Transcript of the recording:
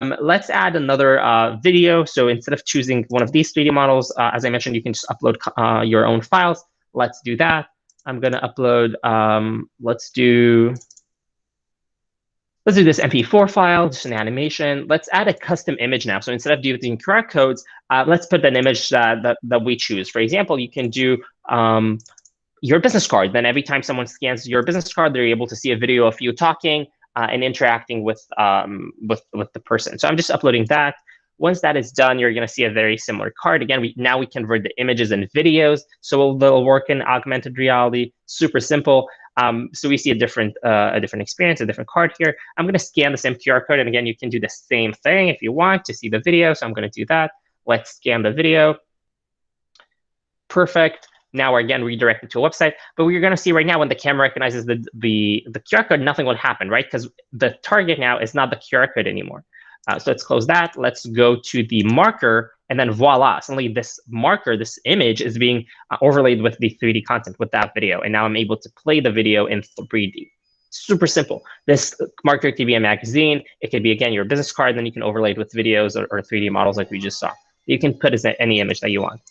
Let's add another video. So instead of choosing one of these 3D models, as I mentioned, you can just upload your own files. Let's do that. I'm going to upload, let's do this MP4 file, just an animation. Let's add a custom image now. So instead of using QR codes, let's put an image that we choose. For example, you can do your business card. Then every time someone scans your business card, they're able to see a video of you talking and interacting with the person. So I'm just uploading that. Once that is done, you're going to see a very similar card. Again, now we convert the images and videos, so they'll work in augmented reality. Super simple. So we see a different experience, a different card here. I'm going to scan the same QR code, and again, you can do the same thing if you want to see the video. So I'm going to do that. Let's scan the video. Perfect. Now we're again redirected to a website, but we're going to see right now when the camera recognizes the QR code, nothing will happen, right? Because the target now is not the QR code anymore. So let's close that. Let's go to the marker, and then voila, suddenly this marker, this image is being overlaid with the 3D content with that video. And now I'm able to play the video in 3D. Super simple. This marker could be a magazine. It could be, again, your business card. Then you can overlay it with videos or 3D models like we just saw. You can put as any image that you want.